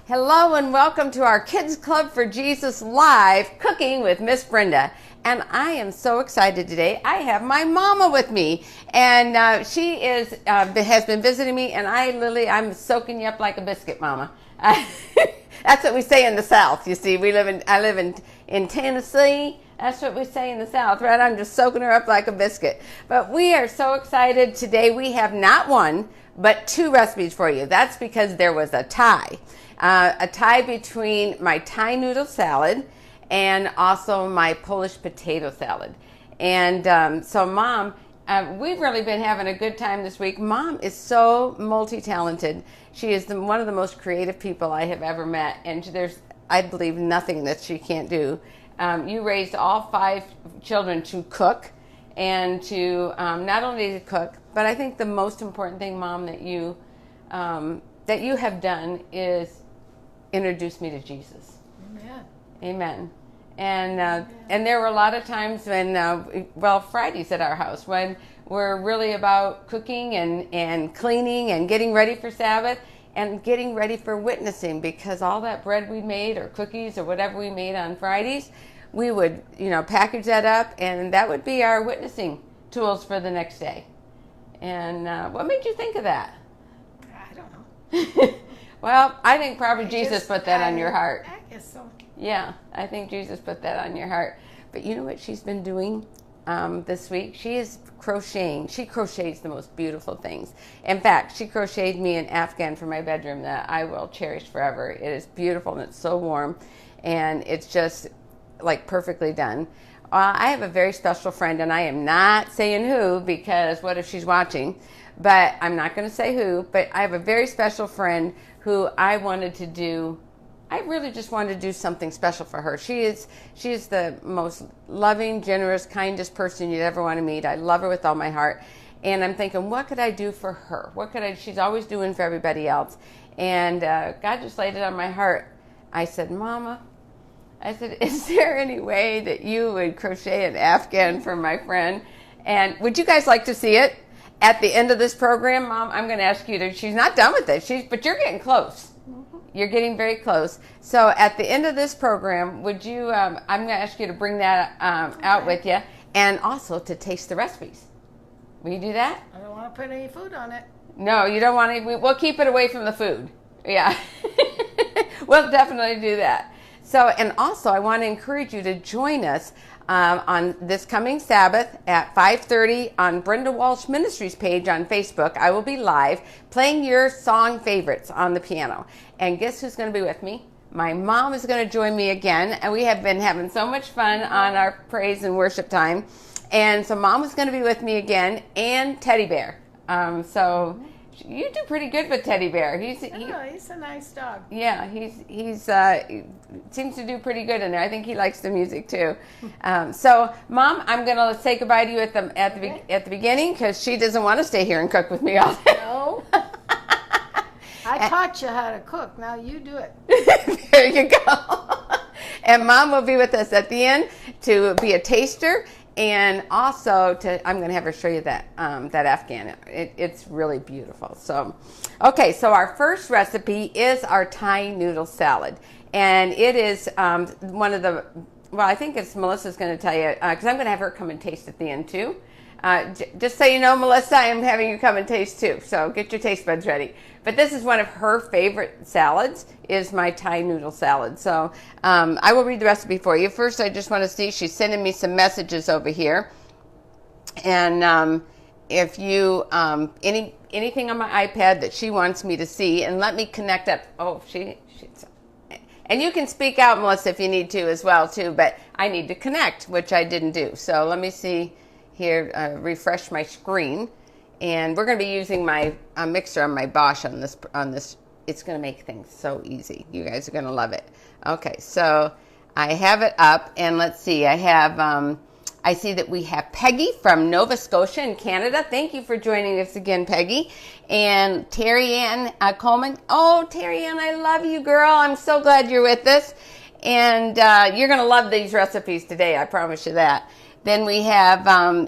Hello and welcome to our Kids Club for Jesus Live Cooking with Miss Brenda. And I am so excited today. I have my mama with me, and she has been visiting me. And I'm soaking you up like a biscuit, Mama. That's what we say in the South. You see, I live in Tennessee. That's what we say in the South, right? I'm just soaking her up like a biscuit. But we are so excited today. We have not one, but two recipes for you. That's because there was a tie between my Thai noodle salad and also my Polish potato salad. And so Mom, we've really been having a good time this week. Mom is so multi-talented. She is one of the most creative people I have ever met, and there's, I believe, nothing that she can't do. You raised all 5 children to cook, and to not only to cook, but I think the most important thing, Mom, that you have done is introduce me to Jesus. Amen. Amen. And there were a lot of times when, Fridays at our house, when we're really about cooking and cleaning and getting ready for Sabbath and getting ready for witnessing, because all that bread we made or cookies or whatever we made on Fridays, we would, package that up, and that would be our witnessing tools for the next day. And what made you think of that? I don't know. Well, I think probably Jesus put that on your heart. I guess so. Yeah, I think Jesus put that on your heart. But you know what she's been doing this week? She is crocheting. She crochets the most beautiful things. In fact, she crocheted me an Afghan for my bedroom that I will cherish forever. It is beautiful, and it's so warm, and it's just like perfectly done. I have a very special friend, and I am not saying who, because what if she's watching? But I'm not going to say who, but I have a very special friend who I really just wanted to do something special for her. She is the most loving, generous, kindest person you'd ever want to meet. I love her with all my heart. And I'm thinking, what could I do for her? She's always doing for everybody else. And God just laid it on my heart. I said, Mama, is there any way that you would crochet an Afghan for my friend? And would you guys like to see it? At the end of this program, Mom, I'm going to ask you to, she's not done with it, but you're getting close. Mm-hmm. You're getting very close. So at the end of this program, would you, I'm going to ask you to bring that out with you, and also to taste the recipes. Will you do that? I don't want to put any food on it. No, you don't want to. We'll keep it away from the food. Yeah. We'll definitely do that. So, and also I want to encourage you to join us on this coming Sabbath at 5:30 on Brenda Walsh Ministries page on Facebook. I will be live playing your song favorites on the piano. And guess who's going to be with me? My mom is going to join me again, and we have been having so much fun on our praise and worship time. And so Mom is going to be with me again, and Teddy Bear. So you do pretty good with Teddy Bear. He's a nice dog. Yeah, he seems to do pretty good in there. I think he likes the music too. So, Mom, I'm going to say goodbye to you at the beginning, because she doesn't want to stay here and cook with me all day. No. I taught you how to cook. Now you do it. There you go. And Mom will be with us at the end to be a taster. And also, I'm going to have her show you that Afghan. It's really beautiful. So, okay, so our first recipe is our Thai noodle salad. And it is one of the, I think it's Melissa's going to tell you, because I'm going to have her come and taste at the end too. Just so you know, Melissa, I am having you come and taste too. So get your taste buds ready. But this is one of her favorite salads, is my Thai noodle salad. So I will read the recipe for you. First, I just want to see, she's sending me some messages over here. And if you, anything on my iPad that she wants me to see, and let me connect up. And you can speak out, Melissa, if you need to as well too, but I need to connect, which I didn't do. So let me see here, refresh my screen. And we're going to be using my mixer on my Bosch on this. It's going to make things so easy. You guys are going to love it. Okay, so I have it up, and let's see. I see that we have Peggy from Nova Scotia in Canada. Thank you for joining us again, Peggy. And Terry Ann Coleman. Oh, Terry Ann, I love you, girl. I'm so glad you're with us. And you're going to love these recipes today. I promise you that. Then we have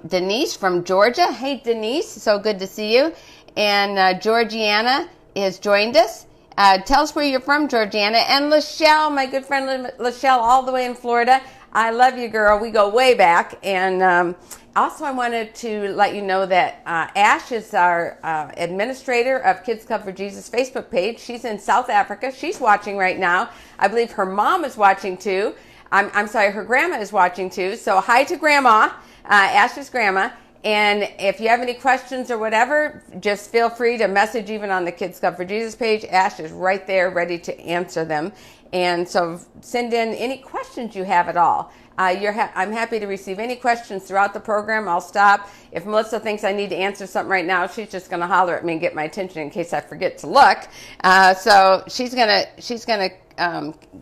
Denise from Georgia. Hey, Denise, so good to see you. And Georgiana has joined us. Tell us where you're from, Georgiana. And Lachelle, my good friend Lachelle, all the way in Florida. I love you, girl. We go way back. And also I wanted to let you know that Ash is our administrator of Kids Club for Jesus Facebook page. She's in South Africa. She's watching right now. I believe her mom is watching too. I'm sorry, her grandma is watching too. So hi to Grandma, Ash's grandma. And if you have any questions or whatever, just feel free to message even on the Kids Club for Jesus page. Ash is right there ready to answer them. And so send in any questions you have at all. I'm happy to receive any questions throughout the program. I'll stop. If Melissa thinks I need to answer something right now, she's just going to holler at me and get my attention in case I forget to look. So she's gonna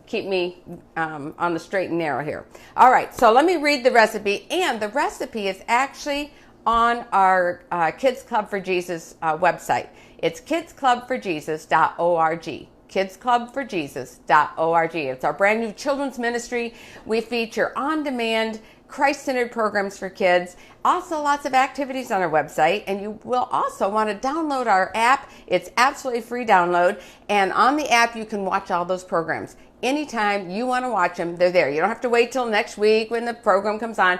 keep me on the straight and narrow here. All right, so let me read the recipe. And the recipe is actually on our Kids Club for Jesus website. It's kidsclubforjesus.org. kidsclubforjesus.org. It's our brand new children's ministry. We feature on-demand, Christ-centered programs for kids. Also lots of activities on our website, and you will also want to download our app. It's absolutely free download, and on the app you can watch all those programs. Anytime you want to watch them, they're there. You don't have to wait till next week when the program comes on.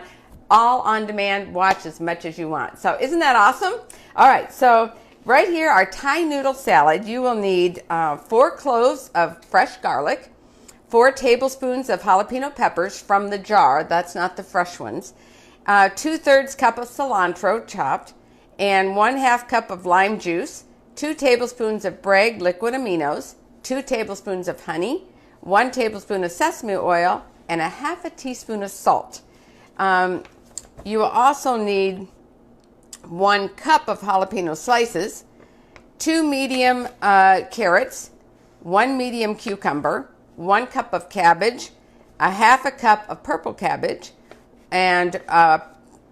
All on demand, watch as much as you want. So isn't that awesome? All right, so right here, our Thai noodle salad, you will need 4 cloves of fresh garlic, 4 tablespoons of jalapeno peppers from the jar, that's not the fresh ones, 2/3 cup of cilantro chopped, and 1/2 cup of lime juice, 2 tablespoons of Bragg liquid aminos, 2 tablespoons of honey, 1 tablespoon of sesame oil, and 1/2 teaspoon of salt. You will also need 1 cup of jalapeno slices, 2 medium carrots, 1 medium cucumber, 1 cup of cabbage, 1/2 cup of purple cabbage, and a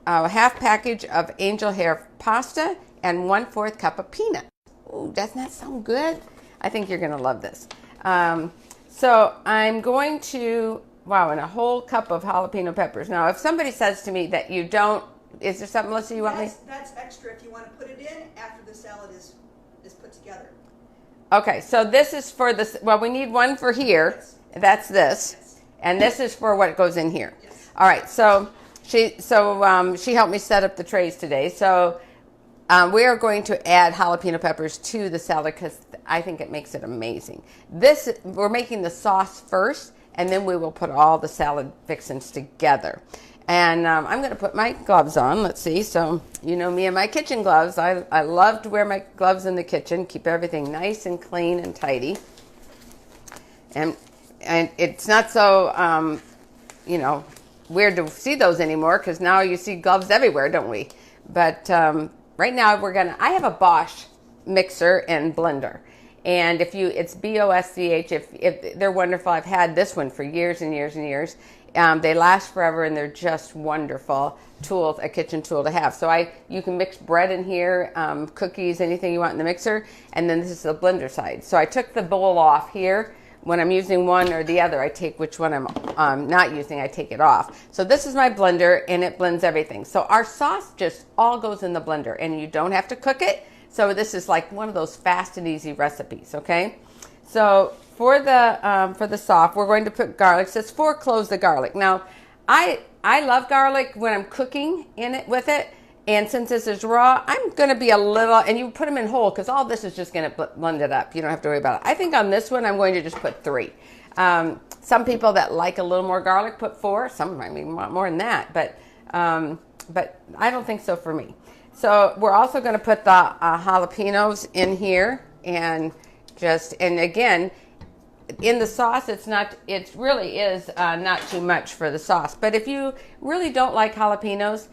half package of angel hair pasta, and 1/4 cup of peanuts. Ooh, doesn't that sound good? I think you're going to love this. So I'm going to, and a whole cup of jalapeno peppers. Now, if somebody says to me that you don't, is there something, Melissa, you want me? That's extra if you want to put it in after the salad is put together. Okay, so this is for this. Well, we need one for here. Yes. That's this, Yes. and this is for what goes in here. Yes. All right. So she helped me set up the trays today. So we are going to add jalapeno peppers to the salad because I think it makes it amazing. We're making the sauce first, and then we will put all the salad fixings together. And I'm going to put my gloves on. Let's see. So you know me and my kitchen gloves. I love to wear my gloves in the kitchen. Keep everything nice and clean and tidy. And it's not so, weird to see those anymore because now you see gloves everywhere, don't we? But right now I have a Bosch mixer and blender. And it's BOSCH. If they're wonderful. I've had this one for years and years and years. They last forever, and they're just wonderful tools, a kitchen tool to have. So you can mix bread in here, cookies, anything you want in the mixer, and then this is the blender side. So I took the bowl off here. When I'm using one or the other, I take which one I'm not using, I take it off. So this is my blender, and it blends everything. So our sauce just all goes in the blender, and you don't have to cook it. So this is like one of those fast and easy recipes, okay? So for the sauce, we're going to put garlic. So it's 4 cloves of garlic. Now, I love garlic when I'm cooking with it. And since this is raw, I'm going to be a little, and you put them in whole because all this is just going to blend it up. You don't have to worry about it. I think on this one, I'm going to just put 3. Some people that like a little more garlic put 4. Some might even want more than that. But I don't think so for me. So we're also going to put the jalapenos in here, and again, in the sauce, it really is not too much for the sauce. But if you really don't like jalapenos,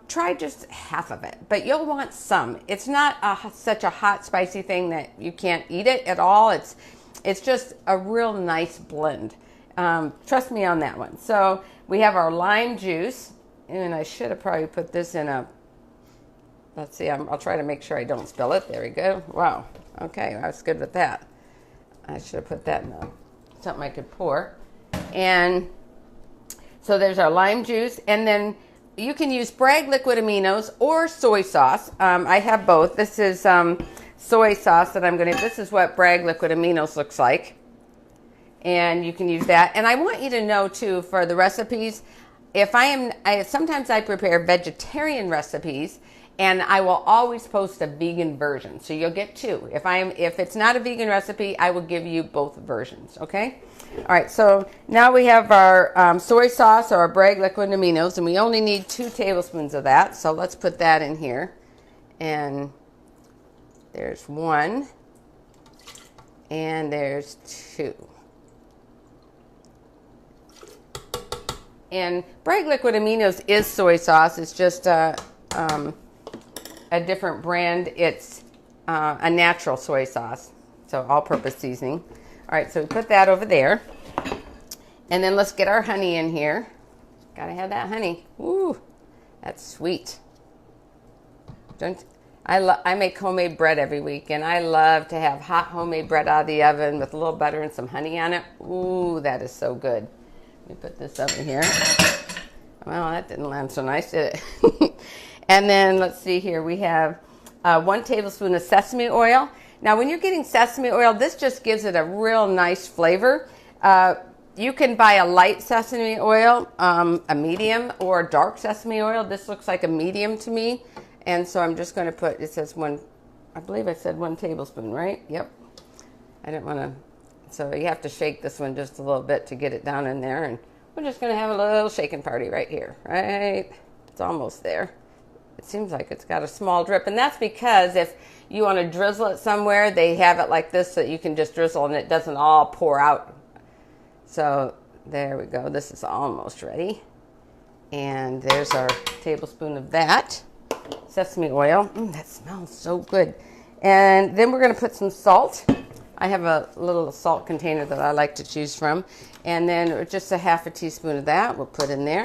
try just half of it, but you'll want some. It's not such a hot, spicy thing that you can't eat it at all. It's just a real nice blend. Trust me on that one. So we have our lime juice, and I should have probably put this in let's see, I'll try to make sure I don't spill it. There we go. Wow. Okay, I was good with that. I should have put that in something I could pour. And so there's our lime juice, and then you can use Bragg liquid aminos or soy sauce. I have both. This is soy sauce that I'm going to, this is what Bragg Liquid Aminos looks like. And you can use that. And I want you to know too, for the recipes, sometimes I prepare vegetarian recipes, and I will always post a vegan version. So you'll get two. If it's not a vegan recipe, I will give you both versions, okay? All right, so now we have our soy sauce or our Bragg Liquid Aminos, and we only need 2 tablespoons of that. So let's put that in here. And there's 1, and there's 2. And Bragg Liquid Aminos is soy sauce. It's just a different brand. It's a natural soy sauce, so all-purpose seasoning. All right, so we put that over there. And then let's get our honey in here. Gotta have that honey. Ooh, that's sweet. I make homemade bread every week, and I love to have hot homemade bread out of the oven with a little butter and some honey on it. Ooh, that is so good. Let me put this over here. Well, that didn't land so nice, did it? And then let's see here. We have 1 tablespoon of sesame oil. Now, when you're getting sesame oil, this just gives it a real nice flavor. You can buy a light sesame oil, a medium, or dark sesame oil. This looks like a medium to me. And so I'm just going to put, it says 1, I believe I said 1 tablespoon, right? Yep. I didn't want to, so you have to shake this one just a little bit to get it down in there. And we're just going to have a little shaking party right here, right? It's almost there. It seems like it's got a small drip, and that's because if you want to drizzle it somewhere, they have it like this so you can just drizzle and it doesn't all pour out. So there we go. This is almost ready. And there's our tablespoon of that sesame oil. That smells so good. And then we're going to put some salt. I have a little salt container that I like to choose from. And then just a half a teaspoon of that we'll put in there.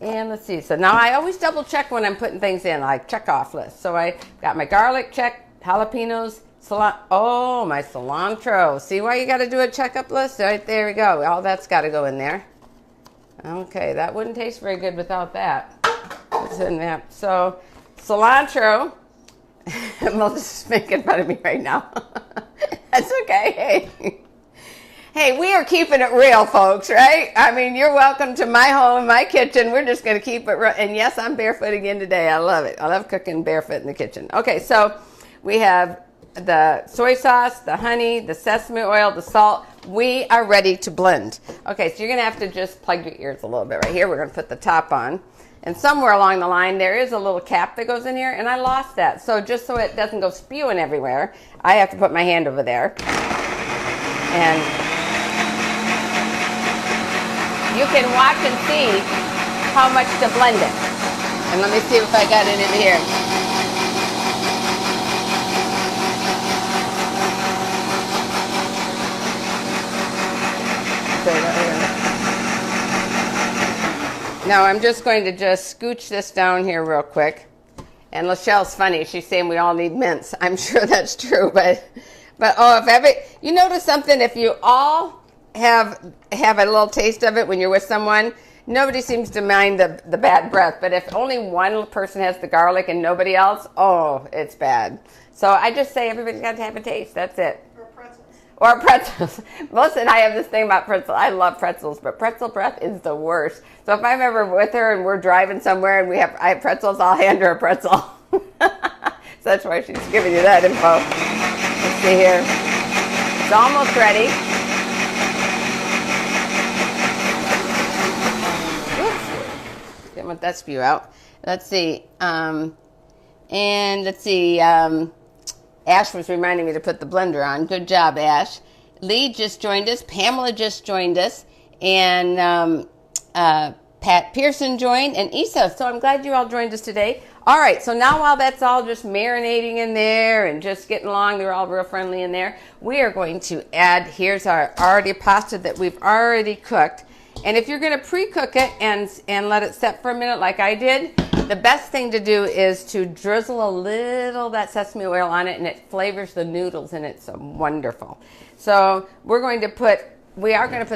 And let's see. So now I always double check when I'm putting things in, like check off list. So I got my garlic checked, jalapenos, my cilantro. See why you got to do a checkup list? Right there we go. All that's got to go in there. Okay, that wouldn't taste very good without that. What's in there? So cilantro. Melissa's making fun of me right now. That's okay. Hey, we are keeping it real, folks, right? I mean, you're welcome to my home, my kitchen. We're just going to keep it real. And yes, I'm barefoot again today. I love it. I love cooking barefoot in the kitchen. Okay, so we have the soy sauce, the honey, the sesame oil, the salt. We are ready to blend. Okay, so you're going to have to just plug your ears a little bit right here. We're going to put the top on. And somewhere along the line, there is a little cap that goes in here, and I lost that. So just so it doesn't go spewing everywhere, I have to put my hand over there. And you can watch and see how much to blend it. And let me see if I got it in here. Now I'm just going to scooch this down here real quick. And Lachelle's funny. She's saying we all need mints. I'm sure that's true, but you notice something, if you all have a little taste of it when you're with someone, nobody seems to mind the bad breath. But if only one person has the garlic and nobody else, oh, it's bad. So I just say everybody's got to have a taste. That's it. Or pretzels. Melissa and I have this thing about pretzels. I love pretzels, but pretzel breath is the worst. So if I'm ever with her and we're driving somewhere and I have pretzels, I'll hand her a pretzel. So that's why she's giving you that info. Let's see here. It's almost ready. Oops. Didn't want that spew out. Let's see. And let's see. Ash was reminding me to put the blender on. Good job, Ash. Lee just joined us. Pamela just joined us. And Pat Pearson joined. And Isa. So I'm glad you all joined us today. All right. So now while that's all just marinating in there and just getting along, they're all real friendly in there, we are going to add, here's our already pasta that we've already cooked. And if you're going to pre-cook it and let it set for a minute like I did, the best thing to do is to drizzle a little of that sesame oil on it, and it flavors the noodles, and it's wonderful. So we are going to put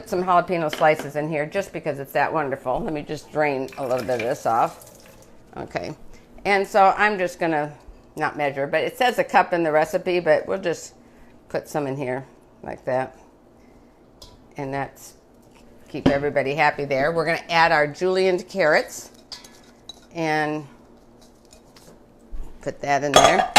some jalapeno slices in here just because it's that wonderful. Let me just drain a little bit of this off. Okay. And so I'm just going to not measure, but it says a cup in the recipe, but we'll just put some in here like that. And that's keep everybody happy there. We're going to add our julienned carrots and put that in there.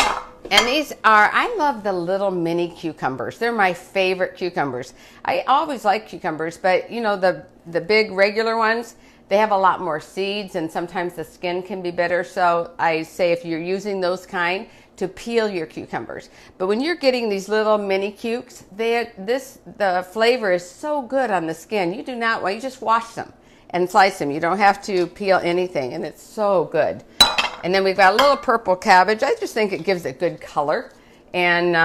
And these are, I love the little mini cucumbers. They're my favorite cucumbers. I always like cucumbers, but you know, the big regular ones, they have a lot more seeds and sometimes the skin can be bitter. So I say if you're using those kind, to peel your cucumbers. But when you're getting these little mini cukes, the flavor is so good on the skin. You do not want, you just wash them and slice them. You don't have to peel anything, and it's so good. And then we've got a little purple cabbage. I just think it gives it good color. And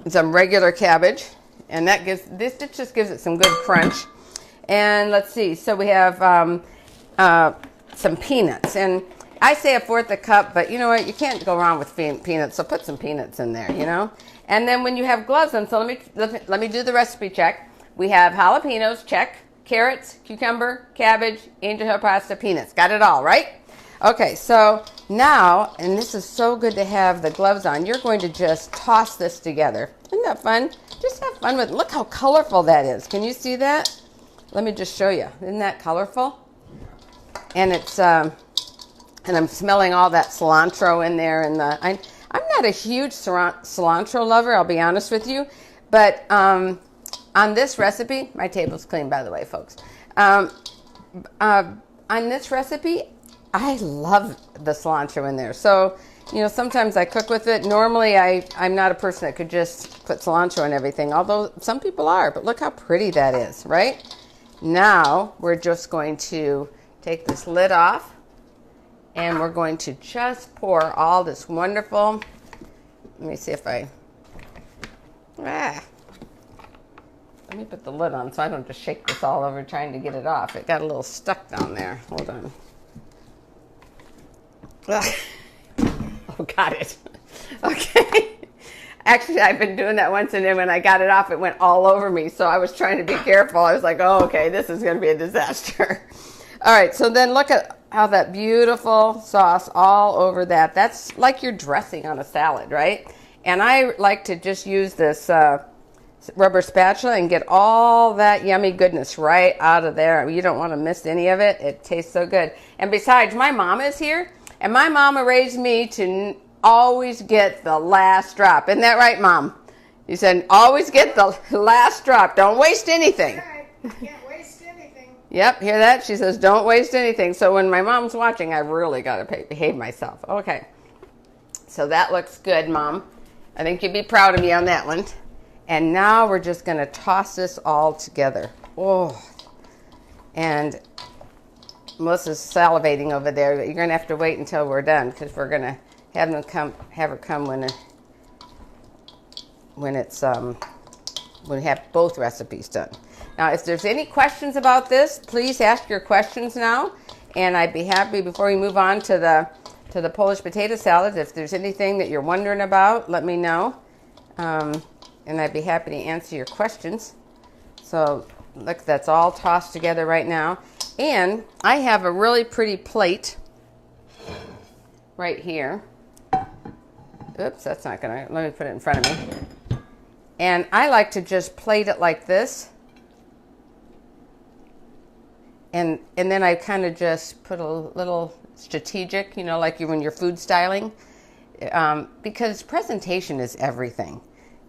some regular cabbage. And that gives, this just gives it some good crunch. And let's see, so we have some peanuts. And I say a fourth a cup, but you know what? You can't go wrong with peanuts, so put some peanuts in there, you know? And then when you have gloves on, so let me do the recipe check. We have jalapenos, check. Carrots, cucumber, cabbage, angel hair pasta, peanuts. Got it all, right? Okay, so now, and this is so good to have the gloves on, you're going to just toss this together. Isn't that fun? Just have fun with it. Look how colorful that is. Can you see that? Let me just show you. Isn't that colorful? And it's, and I'm smelling all that cilantro in there. And I'm not a huge cilantro lover, I'll be honest with you. But on this recipe, my table's clean, by the way, folks. On this recipe, I love the cilantro in there. So, you know, sometimes I cook with it. Normally, I'm not a person that could just put cilantro in everything, although some people are. But look how pretty that is, right? Now, we're just going to take this lid off. And we're going to just pour all this wonderful, let me see if let me put the lid on so I don't just shake this all over trying to get it off. It got a little stuck down there. Hold on. Oh, got it. Okay. Actually, I've been doing that once, and then when I got it off, it went all over me. So I was trying to be careful. I was like, oh, okay, this is going to be a disaster. All right, so then look at how that beautiful sauce all over that. That's like your dressing on a salad, right? And I like to just use this rubber spatula and get all that yummy goodness right out of there. You don't want to miss any of it. It tastes so good. And besides, my mama is here, and my mama raised me to always get the last drop. Isn't that right, Mom? You said always get the last drop. Don't waste anything. Right. Can't waste anything. Yep, hear that? She says, don't waste anything. So when my mom's watching, I really got to behave myself. Okay. So that looks good, Mom. I think you'd be proud of me on that one. And now we're just going to toss this all together. Oh. And Melissa's salivating over there, but you're going to have to wait until we're done because we're going to have her come when we have both recipes done. Now, if there's any questions about this, please ask your questions now, and I'd be happy before we move on to the Polish potato salad. If there's anything that you're wondering about, let me know, and I'd be happy to answer your questions. So, look, that's all tossed together right now, and I have a really pretty plate right here. Oops, that's not gonna. Let me put it in front of me. And I like to just plate it like this. And then I kind of just put a little strategic, you know, like when you're food styling, because presentation is everything.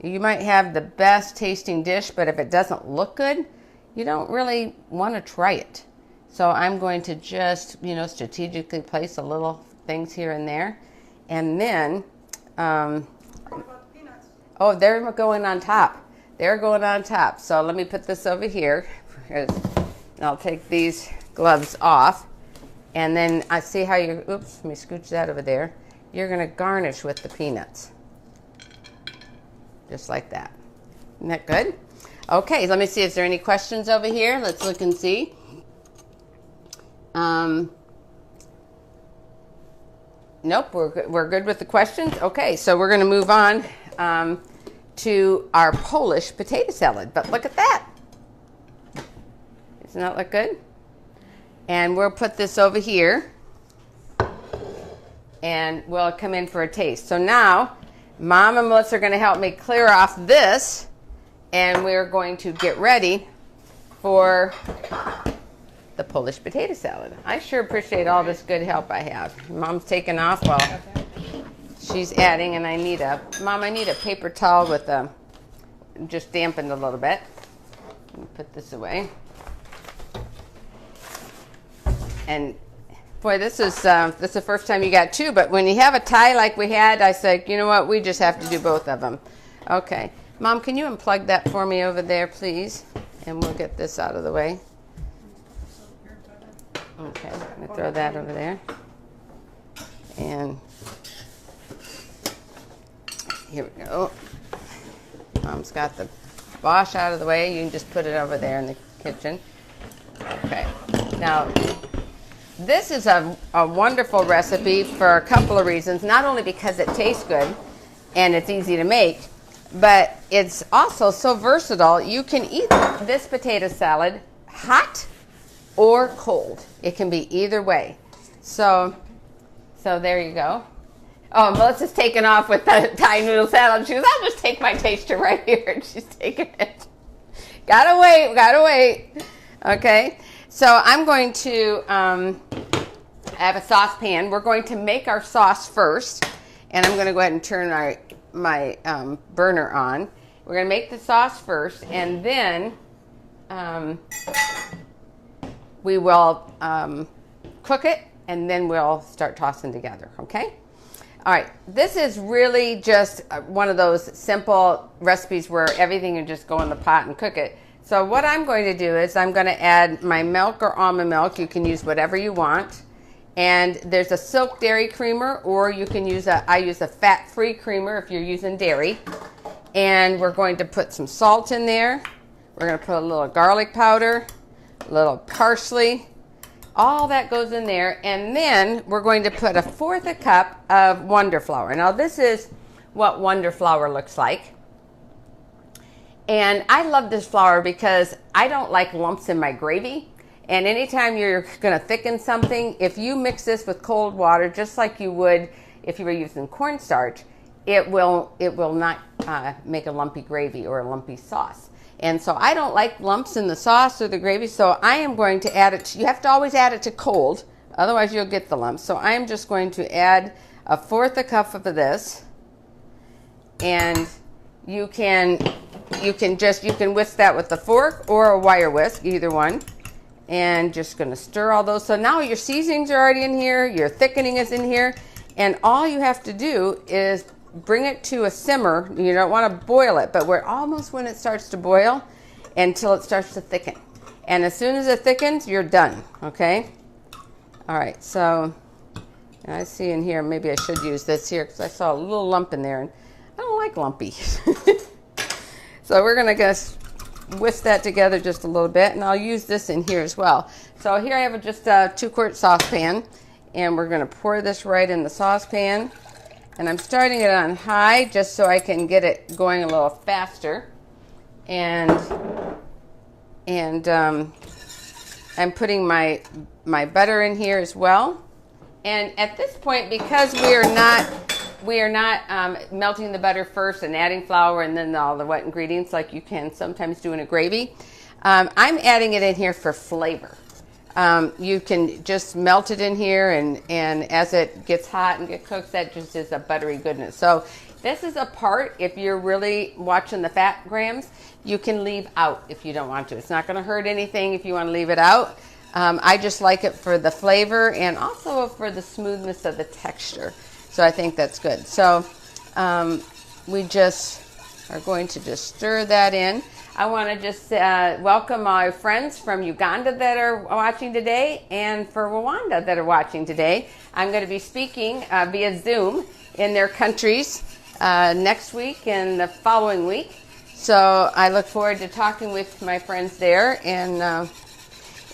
You might have the best tasting dish, but if it doesn't look good, you don't really want to try it. So I'm going to just, you know, strategically place a little things here and there. And then, What about the peanuts? oh, they're going on top. They're going on top. So let me put this over here. I'll take these gloves off. And then I see how you, oops, let me scooch that over there. You're going to garnish with the peanuts. Just like that. Isn't that good? Okay, let me see if there are any questions over here. Let's look and see. Nope, we're good with the questions. Okay, so we're going to move on to our Polish potato salad. But look at that. Doesn't that look good? And we'll put this over here. and we'll come in for a taste. So now, Mom and Melissa are going to help me clear off this, and we're going to get ready for the Polish potato salad. I sure appreciate all this good help I have. Mom's taking off while she's adding, and I need a paper towel with just dampened a little bit. Let me put this away. And boy, this is the first time you got two, but when you have a tie like we had, I said, you know what, we just have to do both of them. Okay. Mom, can you unplug that for me over there, please? And we'll get this out of the way. Okay, I'm going to throw that over there. And here we go. Mom's got the wash out of the way. You can just put it over there in the kitchen. Okay. Now, this is a wonderful recipe for a couple of reasons. Not only because it tastes good and it's easy to make, but it's also so versatile. You can eat this potato salad hot or cold. It can be either way. So there you go. Oh, Melissa's taking off with the Thai noodle salad. She goes, I'll just take my taster right here. And she's taking it. Gotta wait. Okay. So I'm going to I have a saucepan. We're going to make our sauce first. And I'm going to go ahead and turn my burner on. We're going to make the sauce first. And then we will cook it. And then we'll start tossing together. Okay? All right, this is really just one of those simple recipes where everything can just go in the pot and cook it. So what I'm going to do is I'm going to add my milk or almond milk. You can use whatever you want. And there's a silk dairy creamer, or you can use I use a fat-free creamer if you're using dairy. And we're going to put some salt in there. We're going to put a little garlic powder, a little parsley. All that goes in there, and then we're going to put 1/4 cup of Wondra flour. Now this is what Wondra flour looks like. And I love this flour because I don't like lumps in my gravy. And anytime you're going to thicken something, if you mix this with cold water, just like you would if you were using cornstarch, it will not make a lumpy gravy or a lumpy sauce. And so I don't like lumps in the sauce or the gravy, so I am going to add it. You have to always add it to cold, otherwise you'll get the lumps. So I am just going to add 1/4 cup of this, and you can whisk that with a fork or a wire whisk, either one. And just going to stir all those. So now your seasonings are already in here, your thickening is in here, and all you have to do is bring it to a simmer. You don't want to boil it, but we're almost when it starts to boil until it starts to thicken. And as soon as it thickens, you're done, okay? All right, so I see in here, maybe I should use this here because I saw a little lump in there, and I don't like lumpy. So we're going to whisk that together just a little bit, and I'll use this in here as well. So here I have just a 2-quart saucepan, and we're going to pour this right in the saucepan. And I'm starting it on high just so I can get it going a little faster. And I'm putting my butter in here as well. And at this point, because we are not melting the butter first and adding flour and then all the wet ingredients like you can sometimes do in a gravy, I'm adding it in here for flavor. You can just melt it in here, and as it gets hot and gets cooked, that just is a buttery goodness. So this is a part, if you're really watching the fat grams, you can leave out if you don't want to. It's not going to hurt anything if you want to leave it out. I just like it for the flavor and also for the smoothness of the texture. So I think that's good. So we just are going to just stir that in. I want to just welcome my friends from Uganda that are watching today, and for Rwanda that are watching today. I'm going to be speaking via Zoom in their countries next week and the following week. So I look forward to talking with my friends there. And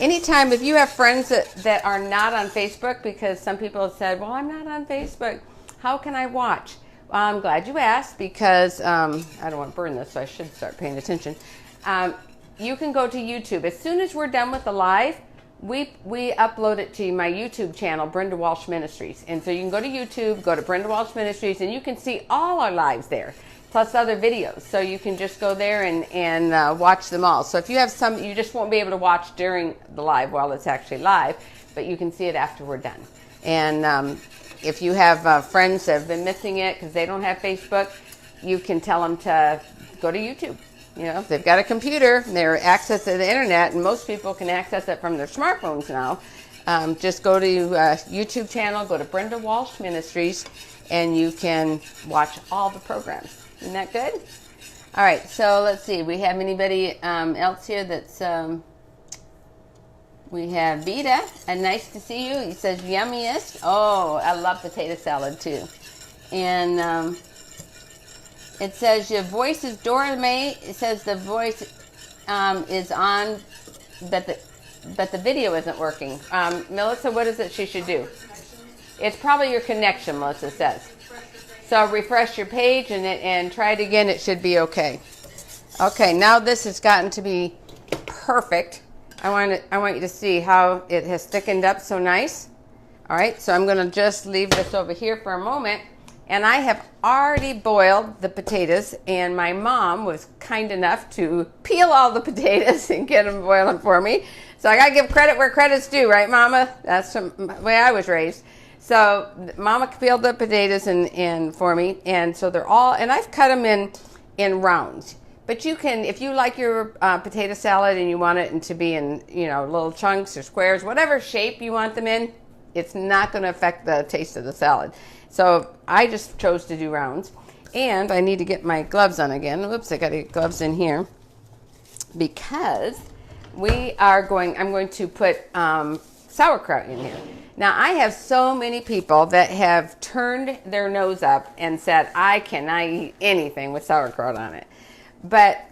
anytime, if you have friends that are not on Facebook, because some people have said, well, I'm not on Facebook, how can I watch? Well, I'm glad you asked, because I don't want to burn this, so I should start paying attention. You can go to YouTube. As soon as we're done with the live, we upload it to my YouTube channel, Brenda Walsh Ministries. And so you can go to YouTube, go to Brenda Walsh Ministries, and you can see all our lives there, plus other videos. So you can just go there and watch them all. So if you have some, you just won't be able to watch during the live while it's actually live, but you can see it after we're done. And if you have friends that have been missing it because they don't have Facebook, you can tell them to go to YouTube. You know, if they've got a computer and they're accessing the internet, and most people can access it from their smartphones now, just go to YouTube channel, go to Brenda Walsh Ministries, and you can watch all the programs. Isn't that good? All right, so let's see. We have anybody else here that's... we have Vita, and nice to see you. He says, yummiest. Oh, I love potato salad too. And it says, your voice is Dora May. It says the voice is on, but the video isn't working. Melissa, what is it she should do? It's probably your connection, Melissa says. So refresh your page and try it again. It should be okay. Okay, now this has gotten to be perfect. I want you to see how it has thickened up so nice. All right, so I'm going to just leave this over here for a moment. And I have already boiled the potatoes, and my mom was kind enough to peel all the potatoes and get them boiling for me. So I got to give credit where credit's due, right, Mama? That's the way I was raised. So Mama peeled the potatoes and for me, and so they're all, and I've cut them in rounds. But you can, if you like your potato salad and you want it to be in, you know, little chunks or squares, whatever shape you want them in, it's not going to affect the taste of the salad. So I just chose to do rounds. And I need to get my gloves on again. Whoops, I got to get gloves in here. Because I'm going to put sauerkraut in here. Now, I have so many people that have turned their nose up and said, I cannot eat anything with sauerkraut on it. But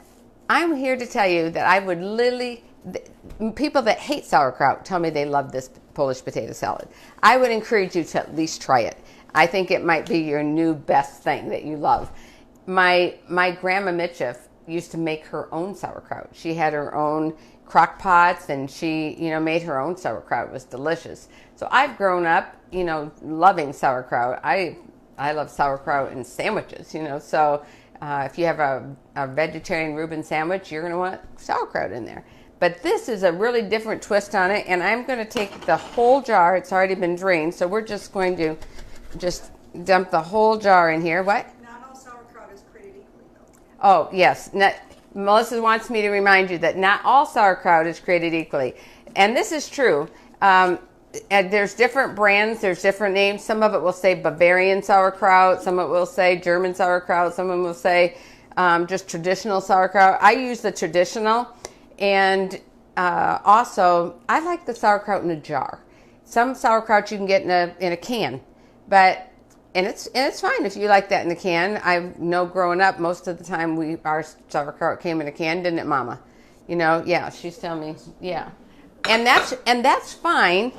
I'm here to tell you that I would literally, people that hate sauerkraut tell me they love this Polish potato salad. I would encourage you to at least try it. I think it might be your new best thing that you love. My grandma Mitchell used to make her own sauerkraut. She had her own crock pots, and she, you know, made her own sauerkraut. It was delicious. So I've grown up, you know, loving sauerkraut. I love sauerkraut in sandwiches, you know. So if you have a vegetarian Reuben sandwich, you're going to want sauerkraut in there. But this is a really different twist on it, and I'm going to take the whole jar. It's already been drained, so we're just going to just dump the whole jar in here. What? Not all sauerkraut is created equally, though. Oh, yes. Melissa wants me to remind you that not all sauerkraut is created equally. And this is true. And there's different brands. There's different names. Some of it will say Bavarian sauerkraut. Some of it will say German sauerkraut. Some of them will say just traditional sauerkraut. I use the traditional. And also, I like the sauerkraut in a jar. Some sauerkraut you can get in a can. But and it's fine if you like that in a can. I know growing up, most of the time our sauerkraut came in a can, didn't it, Mama? You know, yeah. She's telling me, yeah, and that's fine.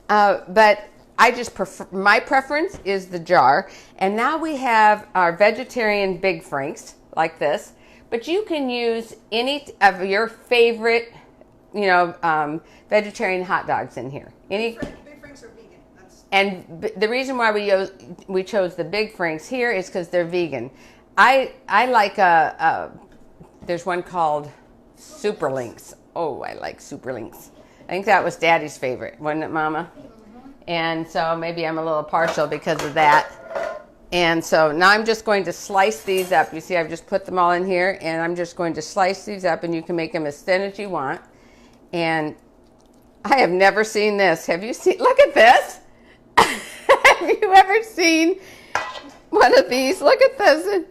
But I just prefer, my preference is the jar. And now we have our vegetarian Big Franks like this. But you can use any of your favorite, you know, vegetarian hot dogs in here. Big Franks are vegan. And the reason why we chose the Big Franks here is because they're vegan. I like there's one called Super Links. Oh, I like Super Links. I think that was Daddy's favorite, wasn't it, Mama? Mm-hmm. And so maybe I'm a little partial because of that. And so now I'm just going to slice these up. You see, I've just put them all in here, and I'm just going to slice these up, and you can make them as thin as you want. And I have never seen this. Have you seen? Look at this. Have you ever seen one of these? Look at this.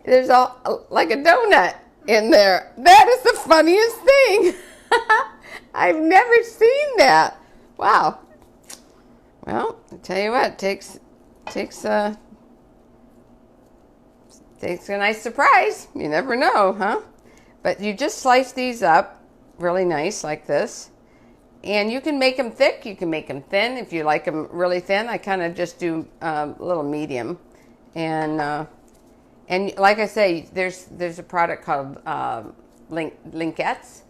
There's all like a donut in there. That is the funniest thing. I've never seen that. Wow. Well, I tell you what, takes a nice surprise. You never know, huh? But you just slice these up really nice like this. And you can make them thick, you can make them thin. If you like them really thin, I kind of just do a little medium. And like I say, there's a product called Linkettes,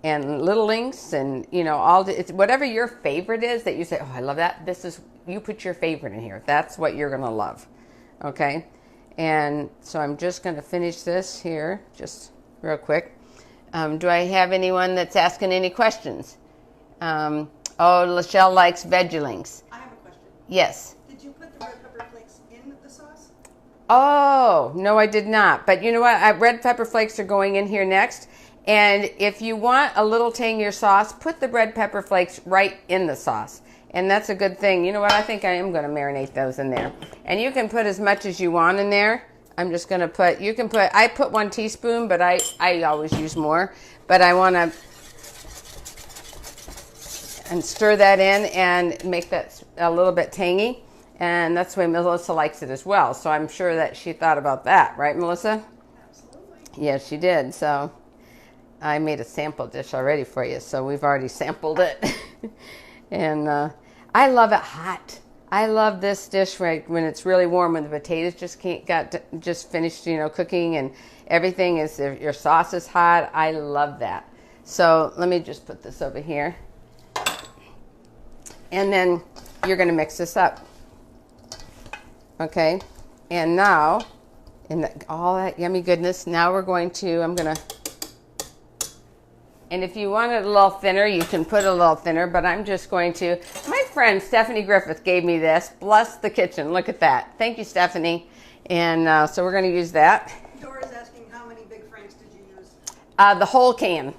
and little links and, you know, all it's whatever your favorite is that you say, oh, I love that. This is, you put your favorite in here. That's what you're going to love. Okay. And so I'm just going to finish this here just real quick. Do I have anyone that's asking any questions? Oh, Lachelle likes veggie links. I have a question. Yes. Did you put the red pepper flakes in the sauce? Oh, no, I did not. But you know what? Red pepper flakes are going in here next. And if you want a little tangier sauce, put the red pepper flakes right in the sauce. And that's a good thing. You know what? I think I am going to marinate those in there. And you can put as much as you want in there. I'm just going to put, you can put, I put 1 teaspoon, but I always use more. But I want to and stir that in and make that a little bit tangy. And that's the way Melissa likes it as well. So I'm sure that she thought about that. Right, Melissa? Absolutely. Yes, she did. So I made a sample dish already for you. So we've already sampled it. And I love it hot. I love this dish right when it's really warm, when the potatoes just finished, you know, cooking and everything is, your sauce is hot. I love that. So let me just put this over here. And then you're going to mix this up. Okay. And now, all that yummy goodness, now we're going to, and if you want it a little thinner, you can put it a little thinner, but I'm just going to, my friend Stephanie Griffith gave me this. Bless the kitchen. Look at that. Thank you, Stephanie. And so we're going to use that. Dora's asking how many Big Franks did you use? The whole can.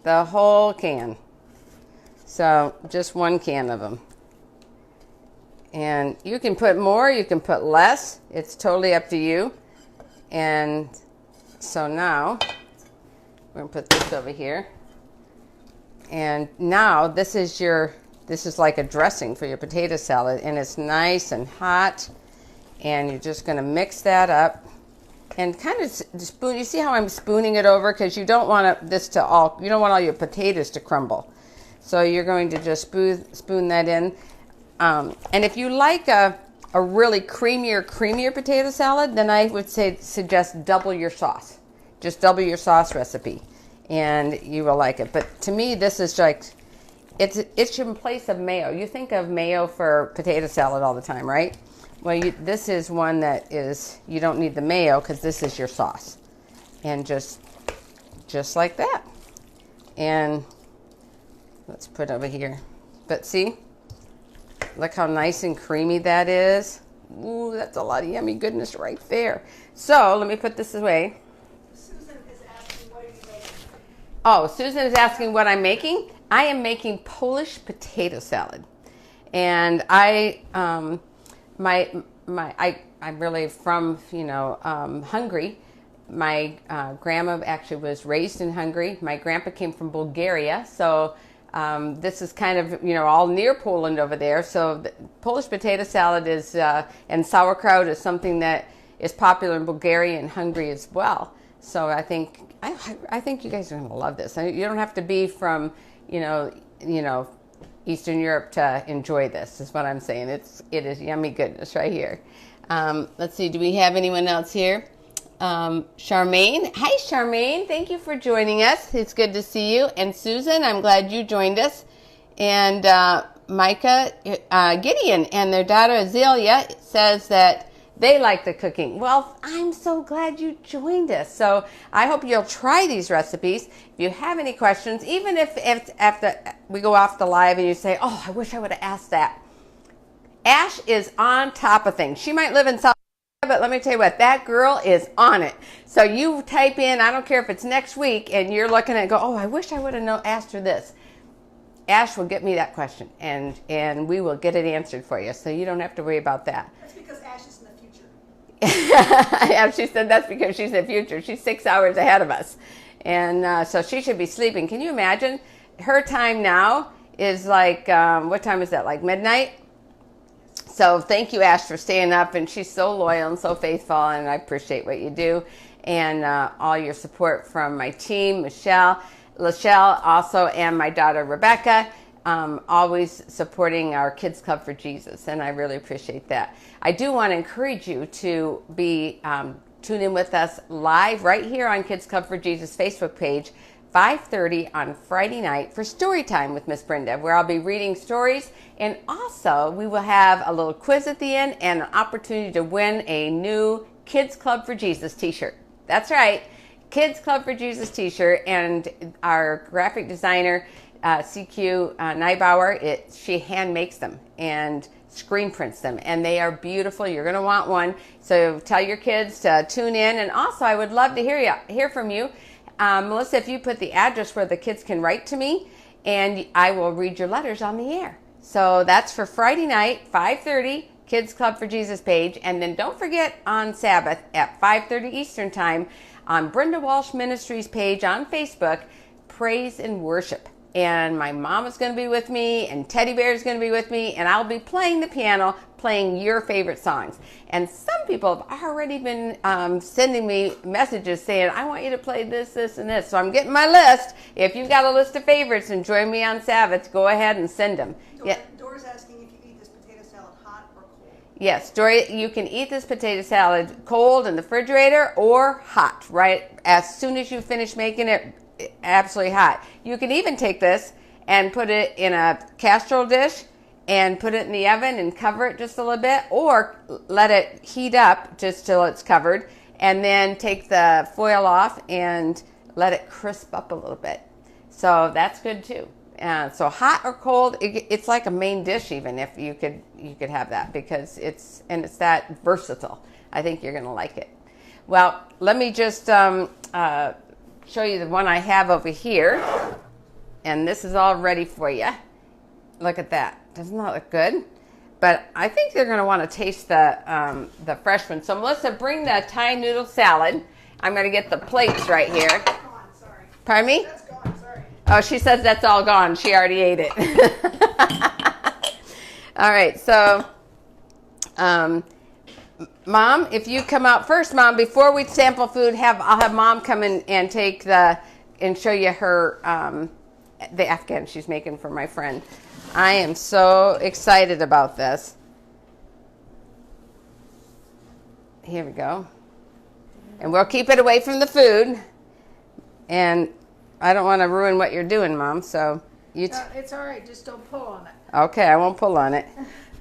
The whole can. So just 1 can of them. And you can put more, you can put less. It's totally up to you. And so now we're going to put this over here. And now this is like a dressing for your potato salad. And it's nice and hot. And you're just going to mix that up. And kind of spoon. You see how I'm spooning it over? Because you don't want you don't want all your potatoes to crumble. So you're going to just spoon that in. And if you like a really creamier potato salad, then I would suggest double your sauce. Just double your sauce recipe, and you will like it. But to me, this is like, it's in place of mayo. You think of mayo for potato salad all the time, right? Well, this is one that is, you don't need the mayo because this is your sauce. And just like that. And let's put over here. But see, look how nice and creamy that is. Ooh, that's a lot of yummy goodness right there. So let me put this away. Susan is asking, what are you making? Oh, Susan is asking what I'm making. I am making Polish potato salad. And I'm really from, Hungary. My grandma actually was raised in Hungary. My grandpa came from Bulgaria. So this is kind of, all near Poland over there. So the Polish potato salad is, and sauerkraut is something that is popular in Bulgaria and Hungary as well. So I think you guys are going to love this. You don't have to be from, Eastern Europe to enjoy this, is what I'm saying. It is yummy goodness right here. Let's see, do we have anyone else here? Charmaine. Hi, Charmaine. Thank you for joining us. It's good to see you. And Susan, I'm glad you joined us. And Micah, Gideon, and their daughter Azalea says that they like the cooking. Well, I'm so glad you joined us. So I hope you'll try these recipes. If you have any questions, even if after we go off the live and you say, oh, I wish I would have asked that. Ash is on top of things. She might live in South Africa, but let me tell you what, that girl is on it. So you type in, I don't care if it's next week, and you're looking at it, go, oh, I wish I would have asked her this. Ash will get me that question, and we will get it answered for you. So you don't have to worry about that. That's because Ash is in the future. Yeah, she said that's because she's in the future. She's 6 hours ahead of us. And so she should be sleeping. Can you imagine? Her time now is like, what time is that, like midnight? So thank you, Ash, for staying up. And she's so loyal and so faithful, and I appreciate what you do. And all your support from my team, Lachelle, also, and my daughter, Rebecca. Always supporting our Kids Club for Jesus, and I really appreciate that. I do want to encourage you to be tune in with us live right here on Kids Club for Jesus Facebook page 5:30 on Friday night for story time with Miss Brenda, where I'll be reading stories, and also we will have a little quiz at the end and an opportunity to win a new Kids Club for Jesus t-shirt. That's right, Kids Club for Jesus t-shirt, and our graphic designer, CQ Neibauer, she hand makes them and screen prints them, and they are beautiful. You're going to want one, so tell your kids to tune in. And also, I would love to hear from you. Melissa, if you put the address where the kids can write to me, and I will read your letters on the air. So that's for Friday night, 5:30, Kids Club for Jesus page. And then don't forget on Sabbath at 5:30 Eastern Time on Brenda Walsh Ministries page on Facebook, Praise and Worship. And my mom is going to be with me, and Teddy Bear is going to be with me, and I'll be playing the piano, playing your favorite songs. And some people have already been sending me messages saying, I want you to play this, this, and this. So I'm getting my list. If you've got a list of favorites and join me on Sabbath, go ahead and send them. Dora's asking if you eat this potato salad hot or cold. Yes, Dory, you can eat this potato salad cold in the refrigerator or hot, right? As soon as you finish making it, absolutely hot. You can even take this and put it in a casserole dish and put it in the oven and cover it just a little bit, or let it heat up just till it's covered, and then take the foil off and let it crisp up a little bit. So that's good too. So hot or cold, it's like a main dish even, if you could have that, because it's that versatile. I think you're going to like it. Well, let me just show you the one I have over here, and this is all ready for you. Look at that. Doesn't that look good? But I think they're going to want to taste the fresh one. So Melissa, bring the Thai noodle salad. I'm going to get the plates right here. That's gone, sorry. Pardon me? That's gone, sorry. Oh, she says that's all gone. She already ate it. All right, so Mom, if you come out first, Mom, before we sample food, I'll have Mom come in and show you her the Afghan she's making for my friend. I am so excited about this. Here we go. And we'll keep it away from the food. And I don't want to ruin what you're doing, Mom. So it's all right. Just don't pull on it. Okay, I won't pull on it.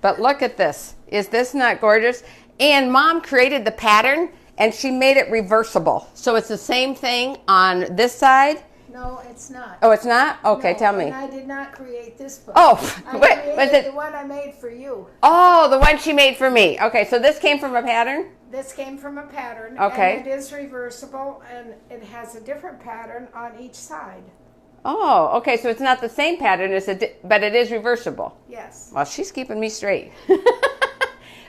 But look at this. Is this not gorgeous? And Mom created the pattern, and she made it reversible. So it's the same thing on this side. No, it's not. Oh, it's not? Okay, No, tell me. And I did not create this book. Oh, I wait, created was it? the one I made for you. Oh, the one she made for me. Okay, so this came from a pattern? This came from a pattern. Okay. And it is reversible, and it has a different pattern on each side. Oh, okay, so it's not the same pattern, but it is reversible. Yes. Well, she's keeping me straight.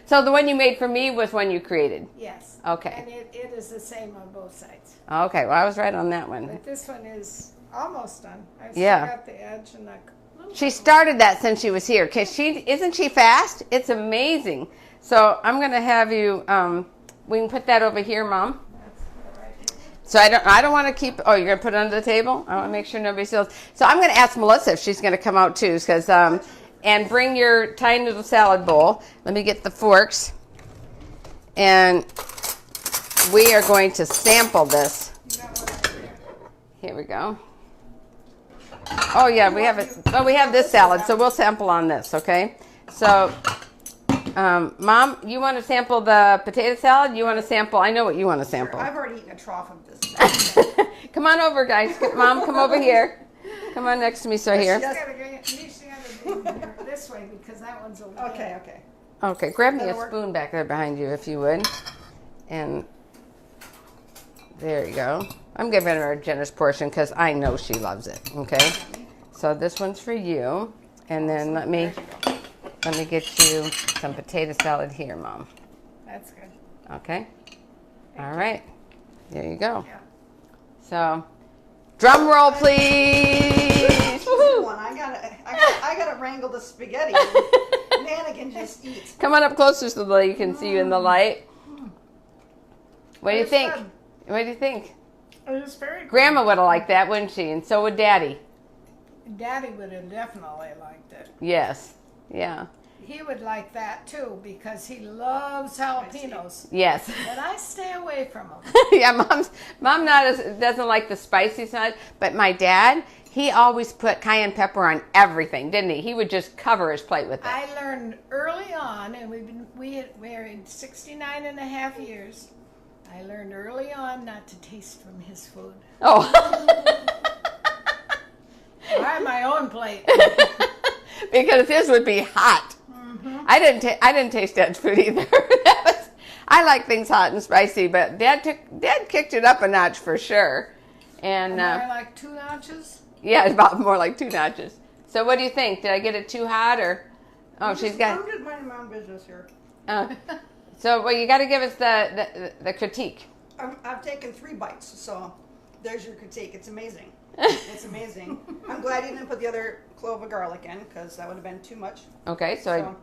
So the one you made for me was one you created? Yes. Okay. And it is the same on both sides. Okay, well, I was right on that one. But this one is almost done. I've still Yeah. got the edge and the... She started that since she was here. Isn't she fast? It's amazing. So I'm going to have you, we can put that over here, Mom. So I don't want to keep, oh, you're going to put it under the table? I want to make sure nobody steals. So I'm going to ask Melissa if she's going to come out too, because, and bring your Thai noodle salad bowl. Let me get the forks. And we are going to sample this. Here we go. Oh yeah, we have it. Oh, we have this salad, so we'll sample on this, okay? So, Mom, you want to sample the potato salad? You want to sample? I know what you want to sample. I've already eaten a trough of this. Come on over, guys. Mom, come over here. Come on next to me, so here. This way, because that one's over Okay, there. okay. Okay, grab me That'll a work. spoon back there behind you, if you would. And there you go. I'm giving her a generous portion because I know she loves it, okay? So this one's for you. And then let me get you some potato salad here, Mom. That's good. Okay? All right. There you go. Yeah. So, drum roll, please. Woohoo. One. I gotta wrangle the spaghetti. Nana can just eat. Come on up closer so that you can see you in the light. What do you It's think? good. What do you think? It was very good. Grandma would have liked that, wouldn't she? And so would Daddy. Daddy would have definitely liked it. Yes. Yeah. he would like that too because he loves jalapenos. Yes. But I stay away from them. Yeah, mom doesn't like the spicy side, but my dad, he always put cayenne pepper on everything, didn't he? He would just cover his plate with it. I learned early on, and we had married 69 and a half years. I learned early on not to taste from his food. Oh. I have my own plate. Because his would be hot. Mm-hmm. I didn't taste Dad's food either. I like things hot and spicy, but Dad kicked it up a notch for sure. And I like 2 notches. yeah, it's about more like 2 notches. So what do you think? Did I get it too hot or? Oh, she's got. I'm just minding my own business here. So well, you got to give us the critique. I've taken 3 bites, so there's your critique. It's amazing. It's amazing. I'm glad you didn't put the other clove of garlic in because that would have been too much. Okay, so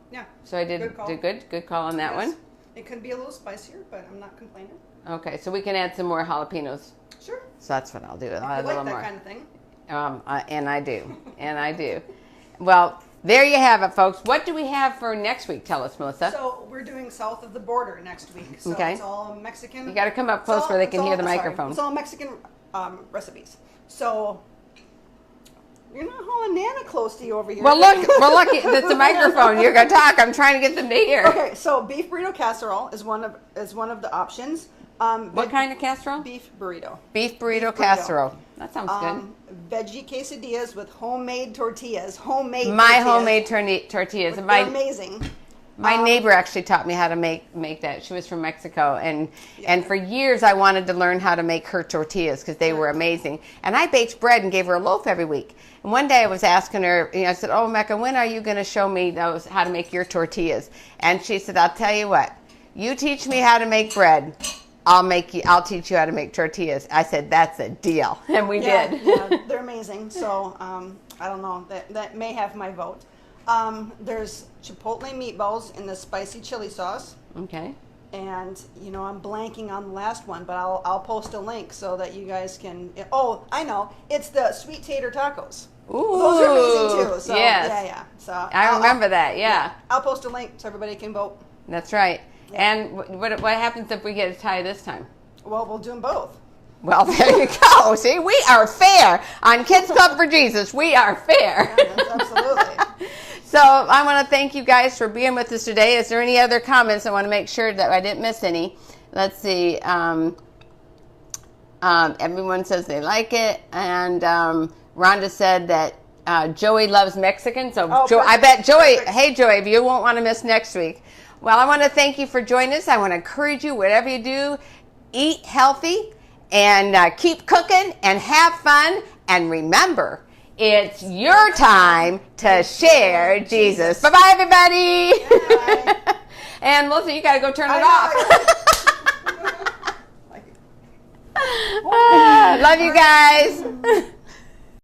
I did Good call. good call on that Yes. one. It could be a little spicier, but I'm not complaining. Okay, so we can add some more jalapenos. Sure. So that's what I'll do. I'll I add a like little that more. kind of thing. And I do. And I do. Well, there you have it, folks. What do we have for next week? Tell us, Melissa. So we're doing south of the border next week. So Okay. it's all Mexican. You got to come up close where they can hear the microphone. It's all Mexican recipes. So you're not hauling Nana close to you over here. Well, look, it's a microphone. You're gonna talk. I'm trying to get them to hear. Okay, so beef burrito casserole is one of the options. What kind of casserole? Beef burrito. Beef burrito casserole. That sounds good. Veggie quesadillas with homemade tortillas. Homemade. Tortillas. They're amazing. My neighbor actually taught me how to make that. She was from Mexico, and for years I wanted to learn how to make her tortillas because they were amazing. And I baked bread and gave her a loaf every week. And one day I was asking her, I said, "Oh, Mecca, when are you going to show me how to make your tortillas?" And she said, "I'll tell you what. You teach me how to make bread. I'll teach you how to make tortillas." I said, "That's a deal," and we did. Yeah, they're amazing. So I don't know. That may have my vote. There's chipotle meatballs in the spicy chili sauce. Okay. And I'm blanking on the last one, but I'll post a link so that you guys can. Oh, I know. It's the sweet tater tacos. Ooh, those are amazing too. So yes. yeah. So I remember that. Yeah. I'll post a link so everybody can vote. That's right. Yeah. And what happens if we get a tie this time? Well, we'll do them both. Well, there you go. See, we are fair on Kids Club for Jesus. We are fair. Yeah, absolutely. So I want to thank you guys for being with us today. Is there any other comments? I want to make sure that I didn't miss any. Let's see. Everyone says they like it. And Rhonda said that Joey loves Mexican. So I bet Joey, hey Joey, you won't want to miss next week. Well, I want to thank you for joining us. I want to encourage you, whatever you do, eat healthy and keep cooking and have fun. And remember, it's your time to share Jesus. Bye-bye, everybody. Bye. And Melissa, you got to go turn it off. Love you guys.